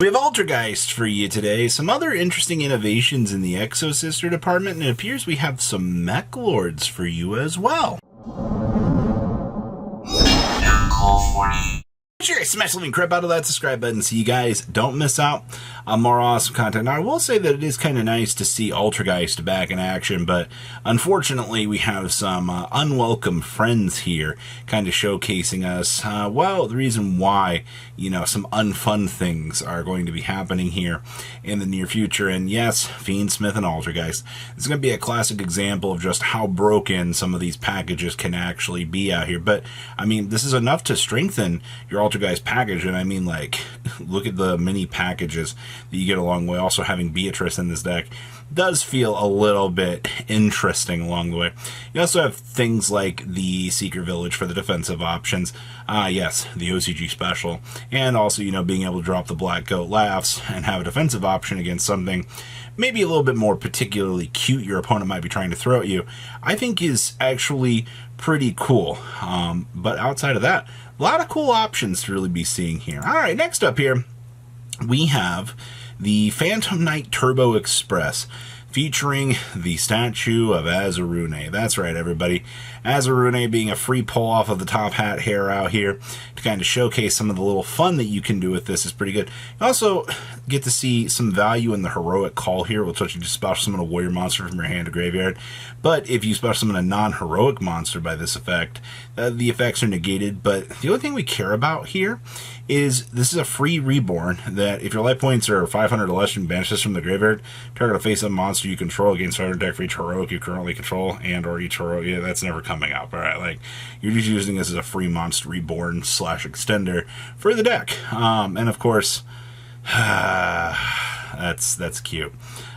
We have Altergeist for you today, some other interesting innovations in the Exosister department, and it appears we have some Mechlords for you as well. Sure, smash the link, crap out of that subscribe button so you guys don't miss out on more awesome content. Now, I will say that it is kind of nice to see Altergeist back in action, but unfortunately we have some unwelcome friends here kind of showcasing us, well, the reason why, some unfun things are going to be happening here in the near future. And yes, Fiend Smith and Altergeist. It's going to be a classic example of just how broken some of these packages can actually be out here. But, I mean, this is enough to strengthen your Altergeist package, and I mean, like, look at the mini packages that you get along the way. Also, having Beatrice in this deck does feel a little bit interesting along the way. You also have things like the Secret Village for the defensive options. Yes, the OCG special. And also, being able to drop the Black Goat Laughs and have a defensive option against something maybe a little bit more particularly cute your opponent might be trying to throw at you, I think is actually pretty cool. But outside of that, a lot of cool options to really be seeing here. All right, next up here, we have the Phantom Knight Turbo Express, featuring the statue of Azarune. That's right, everybody. Azarune being a free pull off of the top hat hair out here to kind of showcase some of the little fun that you can do with this is pretty good. You also get to see some value in the heroic call here, which lets you just special summon a warrior monster from your hand to graveyard. But if you special summon a non-heroic monster by this effect, the effects are negated. But the only thing we care about here is this is a free reborn that if your life points are 500 or less, you can banish this from the graveyard. Target a face-up monster you control against starter deck for each heroic you currently control and or each heroic. Yeah, that's never coming up. All right, like you're just using this as a free monster reborn / extender for the deck. And of course, that's cute.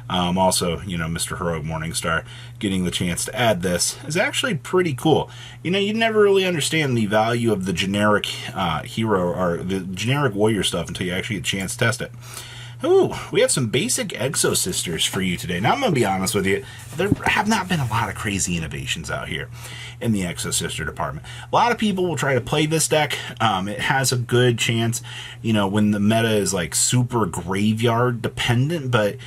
Also, Mr. Heroic Morningstar getting the chance to add this is actually pretty cool. You never really understand the value of the generic hero or the generic warrior stuff until you actually get a chance to test it. Ooh, we have some basic Exosisters for you today. Now, I'm going to be honest with you, there have not been a lot of crazy innovations out here in the Exosister department. A lot of people will try to play this deck. It has a good chance, when the meta is like super graveyard dependent, but,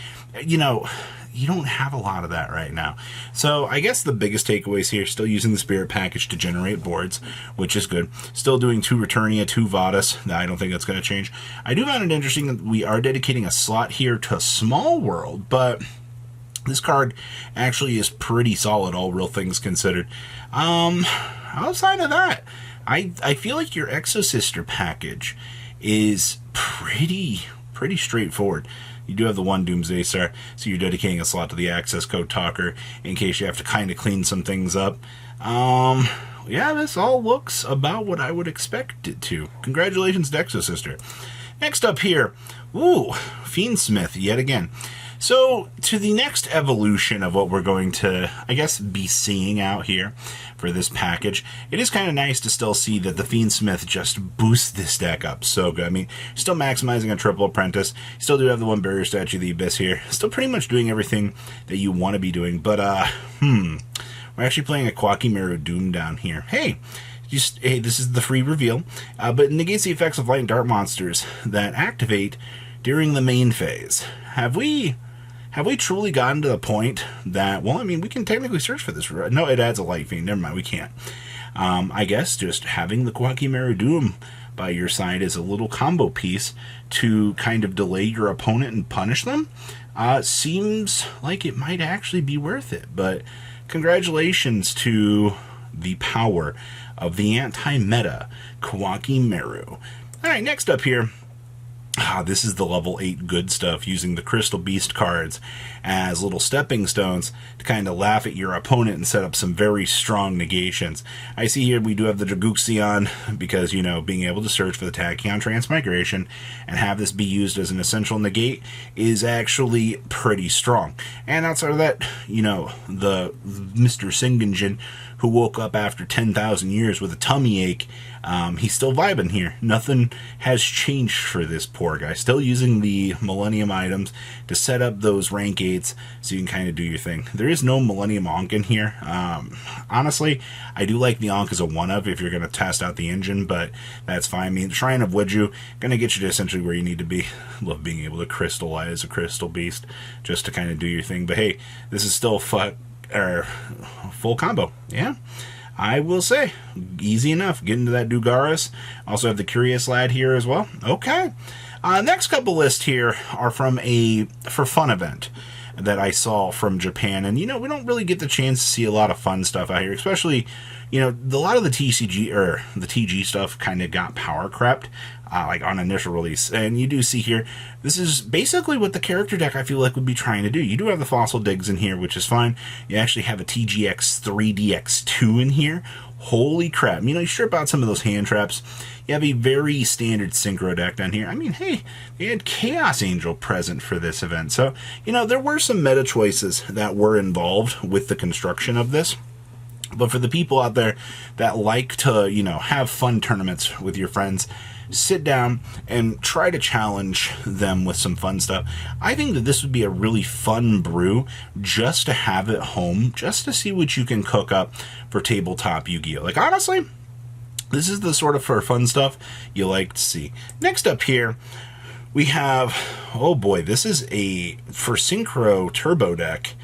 you don't have a lot of that right now. So I guess the biggest takeaways here, still using the Spirit package to generate boards, which is good. Still doing 2 Returnia, 2 Vadis. I don't think that's going to change. I do find it interesting that we are dedicating a slot here to Small World, but this card actually is pretty solid, all real things considered. Outside of that, I feel like your Exosister package is pretty straightforward. You do have the 1 Doomsday Star, so you're dedicating a slot to the access code talker in case you have to kind of clean some things up. Yeah, this all looks about what I would expect it to. Congratulations, Exosister. Next up here, ooh, Fiend Smith yet again. So, to the next evolution of what we're going to, I guess, be seeing out here for this package, it is kind of nice to still see that the Fiend Smith just boosts this deck up so good. I mean, still maximizing a triple apprentice, still do have the 1 barrier statue of the Abyss here, still pretty much doing everything that you want to be doing, but, we're actually playing a Quakimeru Doom down here. Hey, this is the free reveal, but it negates the effects of light and dark monsters that activate during the main phase. Have we truly gotten to the point that, well, I mean, we can technically search for this. No, it adds a light fiend. Never mind, we can't. I guess just having the Quakimeru Doom by your side is a little combo piece to kind of delay your opponent and punish them. Seems like it might actually be worth it. But congratulations to the power of the anti-meta Quakimeru. All right, next up here. This is the level 8 good stuff, using the Crystal Beast cards as little stepping stones to kind of laugh at your opponent and set up some very strong negations. I see here we do have the Draguxion because, being able to search for the Tachyon Transmigration and have this be used as an essential negate is actually pretty strong. And outside of that, the Mr. Singenjin who woke up after 10,000 years with a tummy ache, he's still vibing here. Nothing has changed for this poor guy. Still using the Millennium items to set up those rank 8s so you can kind of do your thing. There is no Millennium Ankh in here. Honestly, I do like the Ankh as a 1-of if you're going to test out the engine, but that's fine. I mean, Shrine of Widju, going to get you to essentially where you need to be. Love being able to crystallize a crystal beast just to kind of do your thing. But hey, this is still full combo. Yeah, I will say, easy enough. Get into that Dugaris. Also have the Curious Lad here as well. Okay. Next couple lists here are from a For Fun event that I saw from Japan. And, you know, we don't really get the chance to see a lot of fun stuff out here, especially, you know, a lot of the TCG or the TG stuff kind of got power crept, like on initial release. And you do see here, this is basically what the character deck I feel like would be trying to do. You do have the Fossil Digs in here, which is fine. You actually have a TGX 3DX2 in here. Holy crap. You know, you strip out some of those hand traps. You have a very standard Synchro deck down here. I mean, hey, they had Chaos Angel present for this event. So, you know, there were some meta choices that were involved with the construction of this. But for the people out there that like to, you know, have fun tournaments with your friends, sit down and try to challenge them with some fun stuff. I think that this would be a really fun brew just to have at home, just to see what you can cook up for tabletop Yu-Gi-Oh! Like, honestly, this is the sort of for fun stuff you like to see. Next up here, we have, oh boy, this is a, for Synchro Turbo deck,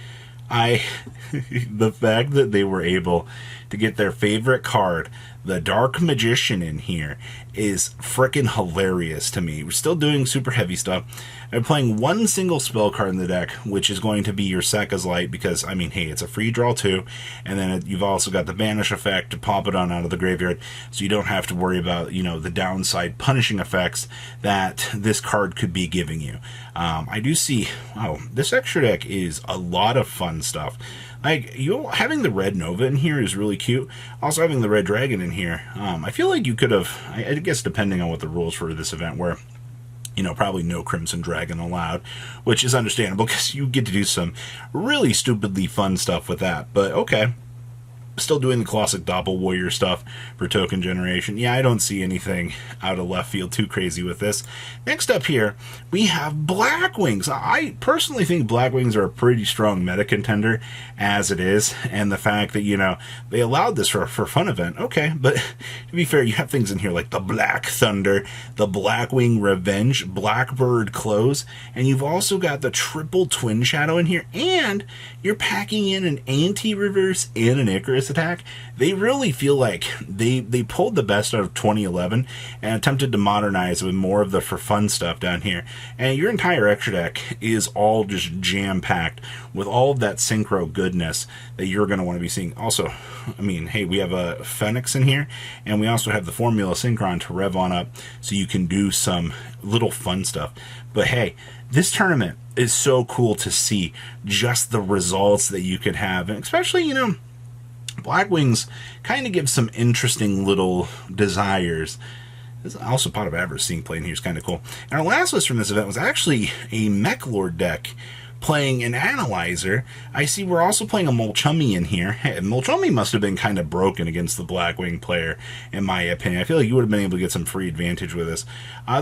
the fact that they were able to get their favorite card, the Dark Magician, in here is freaking hilarious to me. We're still doing super heavy stuff. I'm playing one single spell card in the deck, which is going to be your Sekka's Light, because, I mean, hey, it's a free draw too, and then you've also got the Banish effect to pop it on out of the graveyard, so you don't have to worry about, you know, the downside punishing effects that this card could be giving you. I do see, wow, this extra deck is a lot of fun stuff. Like, having the Red Nova in here is really cute. Also having the Red Dragon in here, I feel like you could have, I guess depending on what the rules for this event were, you know, probably no Crimson Dragon allowed, which is understandable because you get to do some really stupidly fun stuff with that. But okay. Still doing the classic Doppel Warrior stuff for token generation. Yeah, I don't see anything out of left field too crazy with this. Next up here, we have Blackwings. I personally think Blackwings are a pretty strong meta contender as it is, and the fact that, you know, they allowed this for a fun event, okay, but to be fair, you have things in here like the Black Thunder, the Blackwing Revenge, Blackbird Close, and you've also got the triple Twin Shadow in here, and you're packing in an anti-reverse and an Icarus attack. They really feel like they pulled the best out of 2011 and attempted to modernize with more of the for fun stuff down here. And your entire extra deck is all just jam-packed with all of that Synchro goodness that you're going to want to be seeing. Also, I mean, hey, we have a Phoenix in here, and we also have the Formula Synchron to rev on up so you can do some little fun stuff. But hey, this tournament is so cool to see just the results that you could have, and especially, you know, Blackwings kind of give some interesting little desires. This also part of Avarice seeing play in here is kind of cool. And our last list from this event was actually a Mechlord deck playing an Analyzer. I see we're also playing a Molchummy in here. Hey, Molchummy must have been kind of broken against the Blackwing player, in my opinion. I feel like you would have been able to get some free advantage with this.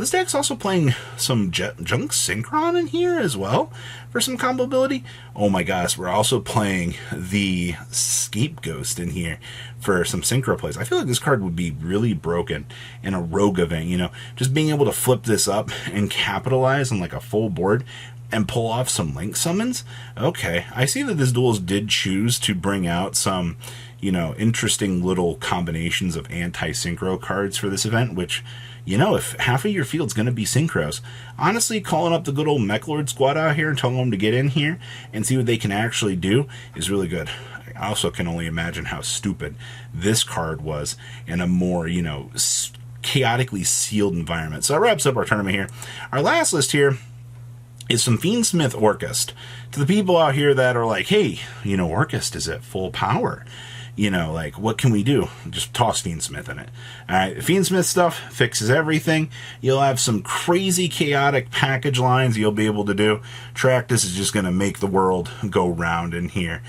This deck's also playing some Junk Synchron in here as well for some combo ability. Oh my gosh, we're also playing the Scapegoat in here for some Synchro plays. I feel like this card would be really broken in a Rogue event, you know, just being able to flip this up and capitalize on like a full board and pull off some Link summons. Okay, I see that this duels did choose to bring out some, you know, interesting little combinations of anti-synchro cards for this event, which, you know, if half of your field's going to be synchros, honestly, calling up the good old Mechlord squad out here and telling them to get in here and see what they can actually do is really good. I also can only imagine how stupid this card was in a more, you know, chaotically sealed environment. So that wraps up our tournament here. Our last list here is some Fiend Smith Orchest. To the people out here that are like, hey, you know, Orchest is at full power. You know, like, what can we do? Just toss Fiend Smith in it. Alright, Fiend Smith stuff fixes everything. You'll have some crazy chaotic package lines you'll be able to do. Tractus is just going to make the world go round in here.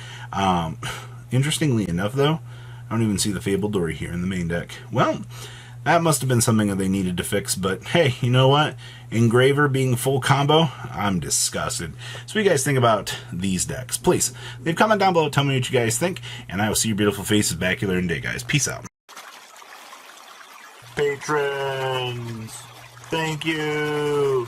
Interestingly enough, though, I don't even see the Fabled Dory here in the main deck. Well, that must have been something that they needed to fix, but hey, you know what? Engraver being full combo, I'm disgusted. So what do you guys think about these decks? Please, leave a comment down below, tell me what you guys think, and I will see your beautiful faces back here later in the day, guys. Peace out. Patrons, thank you.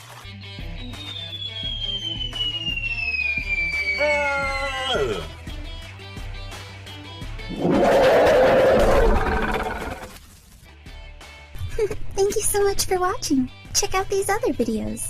Thank you so much for watching. Check out these other videos.